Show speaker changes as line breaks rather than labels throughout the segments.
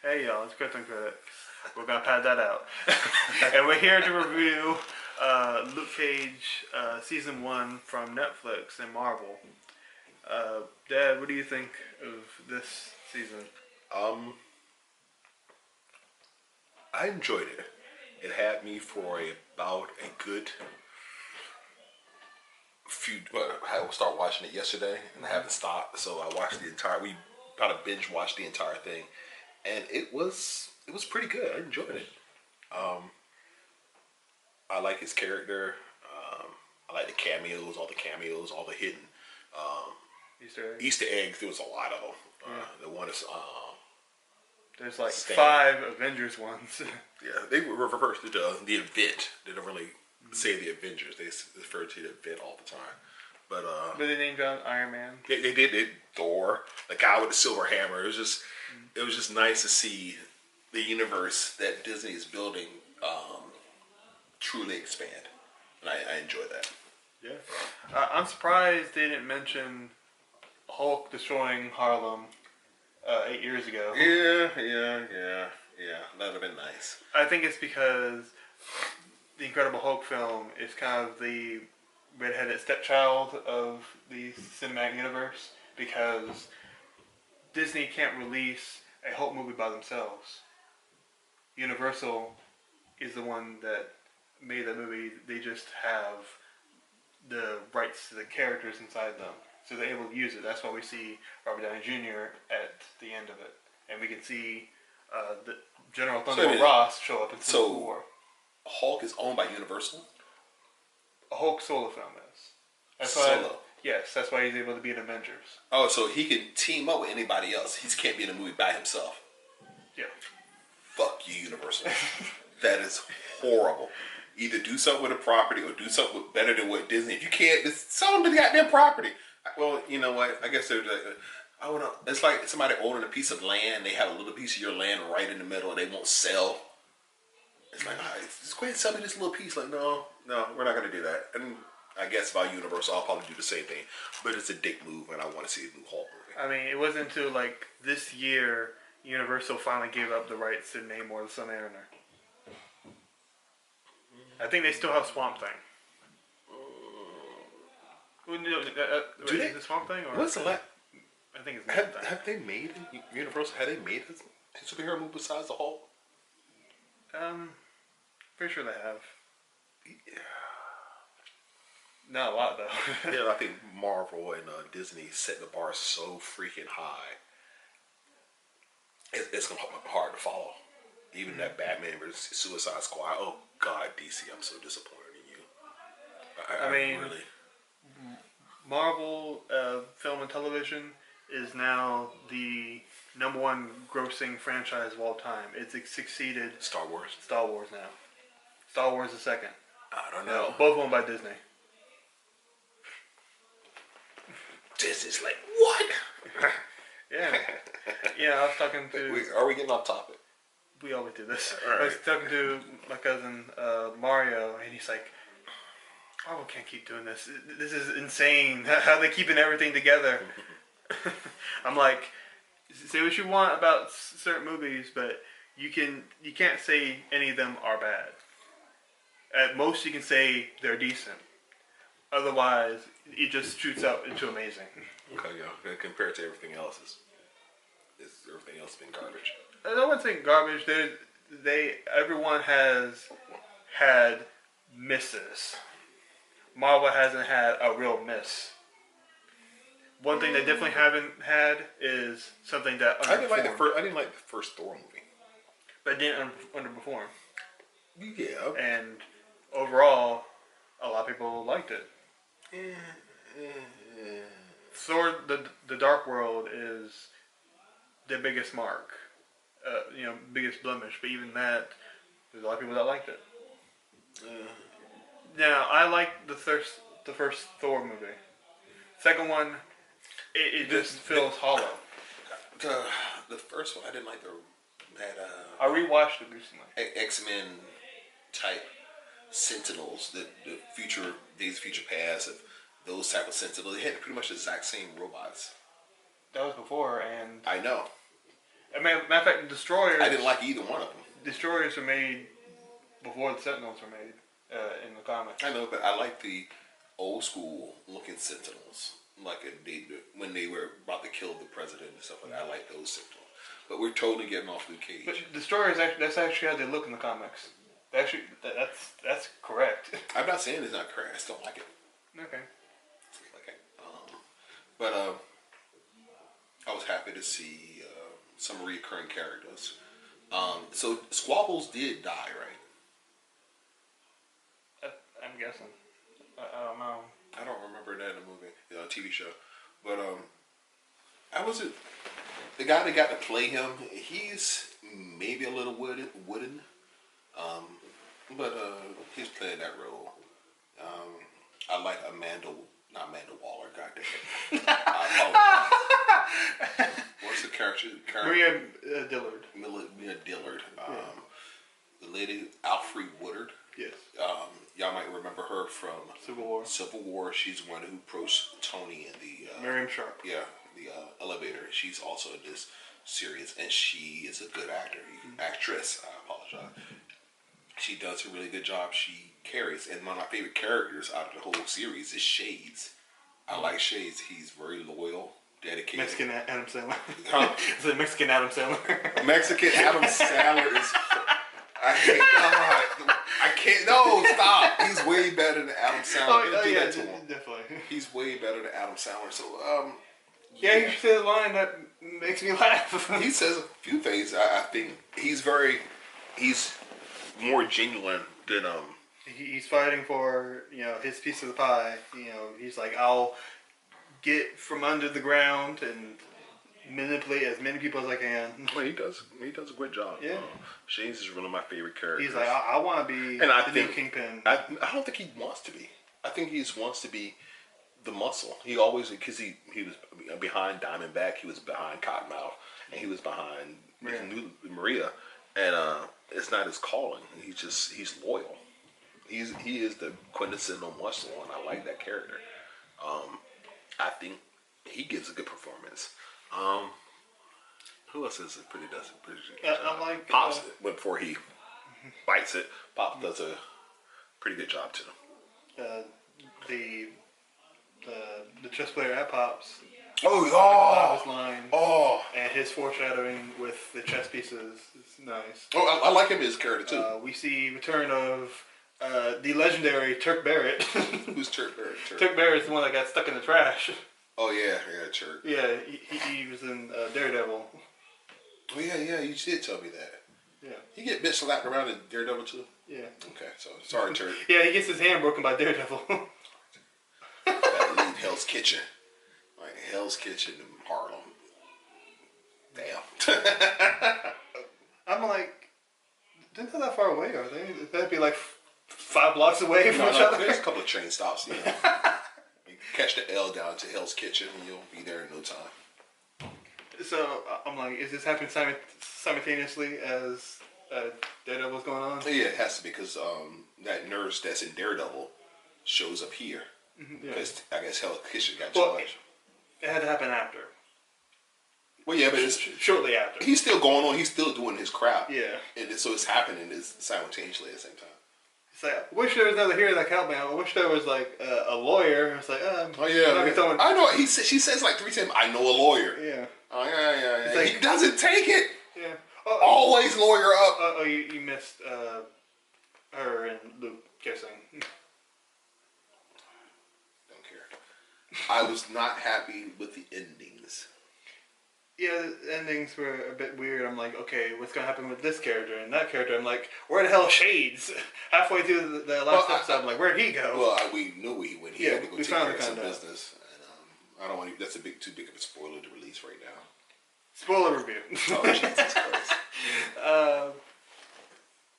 Hey y'all, it's Krypton credit. We're gonna pad that out. And we're here to review Luke Cage season 1 from Netflix and Marvel. Dad, what do you think of this season?
I enjoyed it. It had me for about a good few. Well, I started watching it yesterday, and I haven't stopped. So I watched the entire. We kind of binge watched the entire thing, and it was pretty good. I enjoyed it. I like his character. I like the cameos, all the hidden Easter eggs. There was a lot of them. The one is
There's like
Stan.
5 Avengers ones.
Yeah, they reversed the event. They don't really say the Avengers. They refer to the event all the time. But
they named John Iron Man.
they did Thor, the guy with the silver hammer. It was just nice to see the universe that Disney is building truly expand, and I enjoy that.
Yeah. I'm surprised they didn't mention Hulk destroying Harlem 8 years ago.
Yeah. That'd have been nice.
I think it's because the Incredible Hulk film is kind of the redheaded stepchild of the cinematic universe, because Disney can't release a Hulk movie by themselves. Universal is the one that made that movie. They just have the rights to the characters inside them, so they're able to use it. That's why we see Robert Downey Jr. at the end of it, and we can see the General Thunder Ross show up in Civil War.
Hulk is owned by Universal?
A Hulk solo film is. That's
Solo?
why, yes, that's why he's able to be in Avengers.
Oh, so he can team up with anybody else. He can't be in a movie by himself.
Yeah.
Fuck you, Universal. That is horrible. Either do something with a property or do something better than what Disney. If you can't, just sell them to the goddamn property. Well, you know what? I guess they're like, I wanna. It's like somebody owning a piece of land. They have a little piece of your land right in the middle, and they won't sell. It's like, all right, just go ahead and sell me this little piece. Like, no, we're not gonna do that. And I guess about Universal, I'll probably do the same thing. But it's a dick move, and I want to see a new Hulk movie.
I mean, it wasn't until like this year Universal finally gave up the rights to Namor the Son of Mariner. I think they still have Swamp Thing.
Do they?
The Swamp Thing? Or
What's the last?
I think it's Swamp Thing.
Have they made Universal? Have they made a superhero movie besides the Hulk?
Pretty sure they have. Yeah. Not a lot though.
Yeah, I think Marvel and Disney set the bar so freaking high. It's gonna be hard to follow. Even that Batman vs Suicide Squad. Oh God, DC, I'm so disappointed in you. I mean, really.
Marvel film and television is now the #1 grossing franchise of all time. It's succeeded
Star Wars
now. Star Wars is second.
I don't know.
Both owned by Disney.
Disney's like, what?
Yeah, I was talking to...
Are we getting off topic?
We always do this.
Right.
I was talking to my cousin Mario, and he's like, Marvel can't keep doing this. This is insane. How are they keeping everything together? I'm like, say what you want about certain movies, but you can't say any of them are bad. At most, you can say they're decent. Otherwise, it just shoots out into amazing.
Okay, yeah. Compared to everything else, everything else has been garbage.
I don't want to say garbage. Everyone has had misses. Marvel hasn't had a real miss. One thing they definitely haven't had is something that underperformed.
I didn't like the first Thor movie.
But it didn't underperform.
Yeah.
And overall, a lot of people liked it. Thor: The Dark World is their biggest mark. Biggest blemish. But even that, there's a lot of people that liked it. Now, I like the first Thor movie. Second one, it just feels hollow.
The first one, I didn't like that.
I rewatched it recently.
X-Men type Sentinels, the future Days of Future Past, of those type of Sentinels. They had pretty much the exact same robots.
That was before, and
I know.
matter of fact, the Destroyers.
I didn't like either one of them.
Destroyers were made before the Sentinels were made in the comics.
I know, but I like the old school looking Sentinels. Like when they were about to kill the president and stuff like that. I like those Sentinels. But we're totally getting off Luke Cage.
But Destroyers, that's actually how they look in the comics. Actually, that's correct.
I'm not saying it's not correct. I still like it.
Okay.
But I was happy to see some recurring characters. So Squabbles did die, right?
I'm guessing. I don't know.
I don't remember that in the movie, TV show. But I wasn't the guy that got to play him. He's maybe a little wooden, but he's playing that role. I like not Amanda Waller. Goddamn. I apologize. What's the character?
Maria Dillard.
Maria Dillard. The lady Alfre Woodard.
Yes.
Y'all might remember her from
Civil War.
She's the one who approached Tony in the
Miriam Sharp.
Yeah, the elevator. She's also in this series, and she is a good actress. I apologize. She does a really good job. She carries, and one of my favorite characters out of the whole series is Shades. I like Shades. He's very loyal, dedicated.
Mexican Adam Sandler.
Huh?
It's a Mexican Adam Sandler.
Mexican Adam Sandler is. I can't. No, stop. He's way better than Adam Sandler.
Yeah, definitely.
He's way better than Adam Sandler. So,
yeah, you said a line that makes me laugh.
He says a few things. I think he's more genuine than
He's fighting for his piece of the pie. He's like, I'll get from under the ground and manipulate as many people as I can.
Well, he does a great job.
Yeah.
Shades is one of my favorite characters.
He's like, I want to be new Kingpin.
I don't think he wants to be. I think he just wants to be the muscle. He always, because he was behind Diamondback, he was behind Cottonmouth, and he was behind Maria. And it's not his calling. He's loyal. He is the quintessential muscle, and I like that character. I think he gives a good performance. Who else is pretty good?
I like
Pops before he bites it. Pops does a pretty good job too.
The chess player at Pops.
Oh,
line.
Oh,
and his foreshadowing with the chess pieces is nice.
Oh, I like him as a character too.
We see return of the legendary Turk Barrett.
Who's Turk Barrett?
Turk Barrett is the one that got stuck in the trash.
Oh yeah, Turk.
Yeah, he was in Daredevil.
Oh yeah, you did tell me that.
Yeah.
He get bitch slapped around in Daredevil too?
Yeah.
Okay, so sorry, Turk.
Yeah, he gets his hand broken by Daredevil.
That leave Hell's Kitchen. Like Hell's Kitchen in Harlem. Damn.
I'm like, they're not that far away, are they? That'd be like 5 blocks away from each other.
There's a couple of train stops, You catch the L down to Hell's Kitchen and you'll be there in no time.
So I'm like, is this happening simultaneously as Daredevil's going on?
Yeah, it has to be because that nurse that's in Daredevil shows up here. Because I guess Hell's Kitchen got charged.
It had to happen after.
Well, yeah, but it's
shortly after.
He's still going on. He's still doing his crap.
Yeah.
And so it's happening simultaneously at the same time.
It's like, I wish there was another hero that could help me. I wish there was like a lawyer. It's like,
oh yeah, I know. She says like 3 times, "I know a lawyer."
Yeah.
Oh yeah.
It's like,
he doesn't take it.
Yeah.
Always lawyer up.
You missed her and Luke kissing.
Don't care. I was not happy with the endings.
Yeah, the endings were a bit weird. I'm like, okay, what's gonna happen with this character and that character? I'm like, where the hell is Shades? Halfway through the last episode, I'm like, where'd he go?
Well, we knew where he went. He had to go take care of some
out.
business. And I don't want to. That's too big of a spoiler to release right now.
Spoiler review.
Oh Jesus Christ!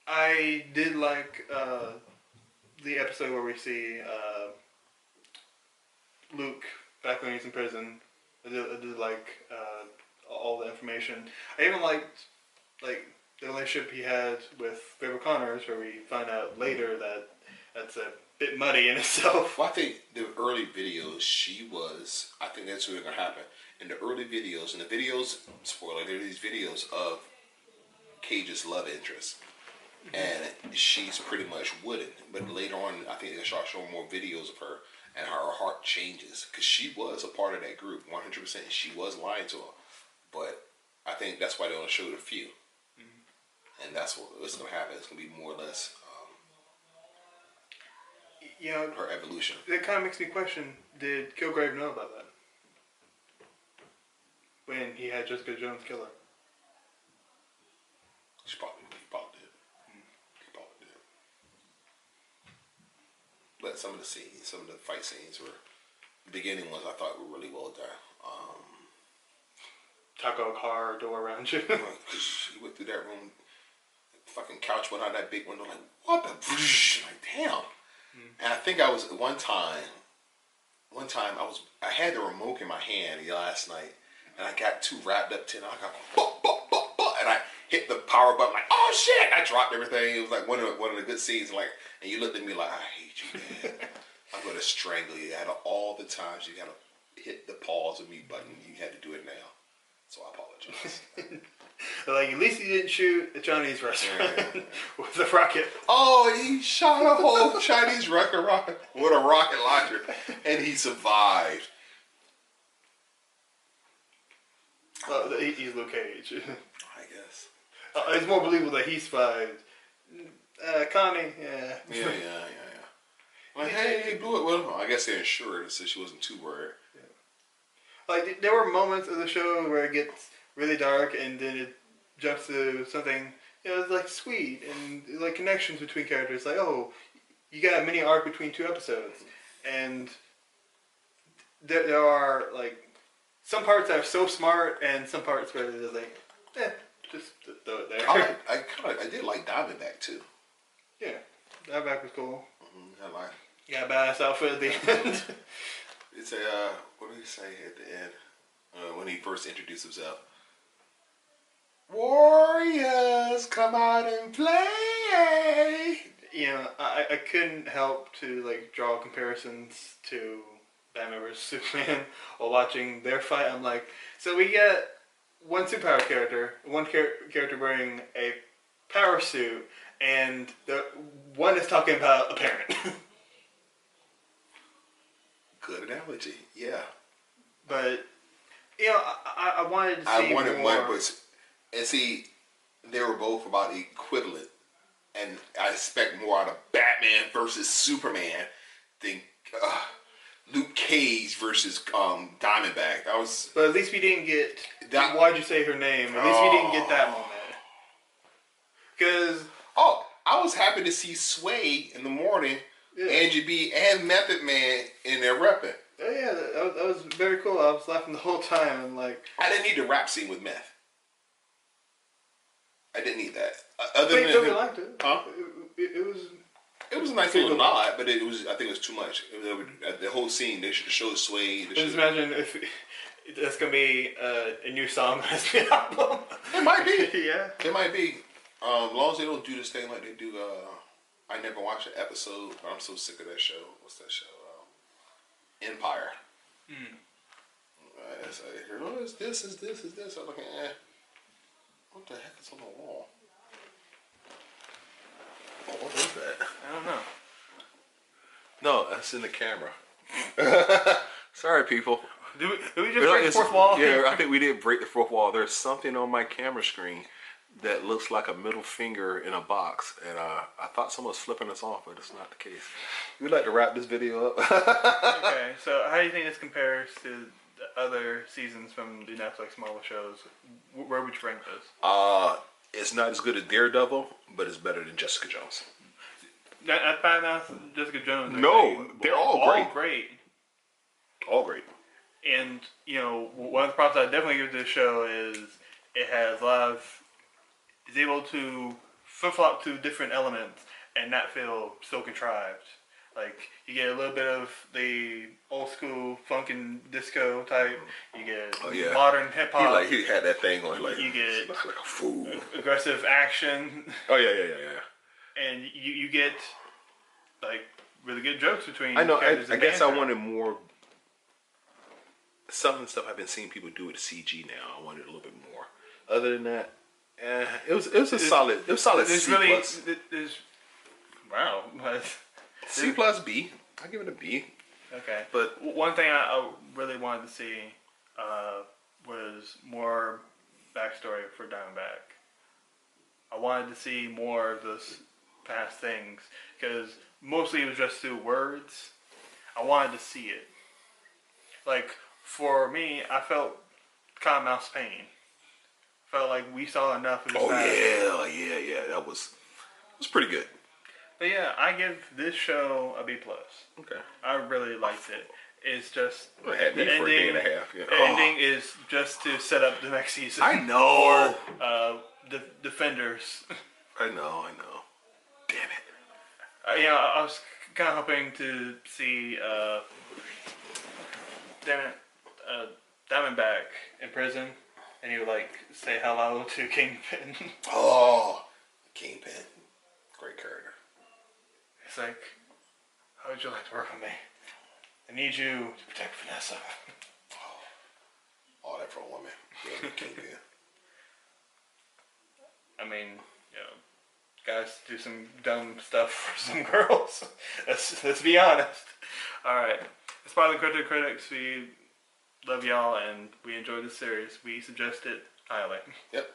I did like the episode where we see Luke back when he's in prison. I did like all the information. I even liked like the relationship he had with Faber Connors, where we find out later that that's a bit muddy in itself.
Well, I think the early videos, I think that's what's going to happen. In the early videos, spoiler, there are these videos of Cage's love interest. And she's pretty much wooden. But later on, I think they start showing more videos of her, and her heart changes. Because she was a part of that group, 100%. She was lying to him. But I think that's why they only showed a few. And that's what's going to happen. It's going to be more or less her evolution.
That kind of makes me question, did Kilgrave know about that? When he had Jessica Jones kill her?
He probably did. He probably did. But some of the fight scenes the beginning ones I thought were really well done.
Taco car door around you.
He went through that room, fucking couch went out that big window, like, what the? Like, damn. And I think I was one time I had the remote in my hand last night, and I got too wrapped up to it. I got and I hit the power button, like, oh shit! I dropped everything. It was like one of the good scenes, like, and you looked at me like, I hate you, man. I'm gonna strangle you. Out of all the times you gotta hit the pause and mute button, you had to do it now. So I apologize.
Like, at least he didn't shoot a Chinese restaurant with a rocket.
Oh, he shot a whole Chinese rocket with a rocket launcher, and he survived.
He's Luke Cage.
I guess.
It's more believable that he survived. Connie, yeah.
Yeah. Like, hey, he blew it with him. I guess they insured it, so she wasn't too worried.
Yeah. Like, there were moments of the show where it gets really dark, and then it jumps to something, it's like sweet, and like connections between characters. Like, oh, you got a mini arc between 2 episodes, and there are like some parts that are so smart, and some parts where they're just like, just throw it there.
I did like Diamondback too.
Yeah, Diamondback was cool.
I like.
Got a badass outfit at the end.
It's a what did he say at the end when he first introduced himself? Warriors, come out and play.
I couldn't help to like draw comparisons to Batman vs Superman while watching their fight. I'm like, so we get one superpower character, one character wearing a power suit, and the one is talking about a parent.
Good analogy, yeah.
But I wanted to see more.
And see, they were both about equivalent, and I expect more out of Batman versus Superman than Luke Cage versus Diamondback.
But at least we didn't get. Why'd you say her name? At least we didn't get that moment. Because
I was happy to see Sway in the morning, Angie B and Method Man in their repping.
Yeah, that was very cool. I was laughing the whole time, and like,
I didn't need the rap scene with Meth. I didn't need that.
Other than liked it.
Huh?
It
was a nice little nod, but I think it was too much. The whole scene, they should have showed Sway.
Just imagine if that's gonna be a new song on his album.
It might be.
Yeah.
It might be. As long as they don't do this thing like they do. I never watched an episode, but I'm so sick of that show. What's that show? Empire. It's like, is this? I'm looking at. What the heck is on the wall? Oh, what is that?
I don't know.
No, that's in the camera. Sorry, people.
Did we just break the fourth wall?
Yeah, I think we did break the fourth wall. There's something on my camera screen that looks like a middle finger in a box, and I thought someone was flipping us off, but it's not the case. We'd like to wrap this video up.
Okay, so how do you think this compares to the other seasons from the Netflix Marvel shows? Where would you rank this?
It's not as good as Daredevil, but it's better than Jessica Jones.
That's bad enough. Jessica Jones.
No, they're all great.
Great.
All great.
And one of the props I definitely give to the show is it has a lot of. Is able to flip flop to different elements and not feel so contrived. Like, you get a little bit of the old school funk and disco type. You get modern hip hop.
He had that thing on. Like,
you get
like a fool.
Aggressive action.
Oh yeah.
And you get like really good jokes between.
I know.
characters
I
and
guess I
banter.
wanted more. Some of the stuff I've been seeing people do with CG now. I wanted a little bit more. Other than that, it was a solid. It was solid
There's
C
really,
plus.
there's, wow.
C plus B. I give it a B.
Okay.
But
One thing I really wanted to see was more backstory for Diamondback. I wanted to see more of those past things because mostly it was just through words. I wanted to see it. Like for me, I felt Cottonmouth's pain. Felt like we saw enough of his past.
yeah. That was pretty good.
But yeah, I give this show a B plus.
Okay.
I really liked it. It's just
Well, it had me for a day and a half. Yeah.
The ending is just to set up the next season.
I know.
Or Defenders.
I know. Damn it.
Yeah, I was kind of hoping to see Diamondback in prison, and he would like say hello to Kingpin.
Oh, Kingpin. Great character.
It's like, how would you like to work with me? I need you to protect Vanessa.
All that for a woman. Yeah, Kingpin.
I mean, guys do some dumb stuff for some girls. Let's be honest. All right. As part of the Crypto Critics, we love y'all and we enjoy this series. We suggest it highly.
Yep.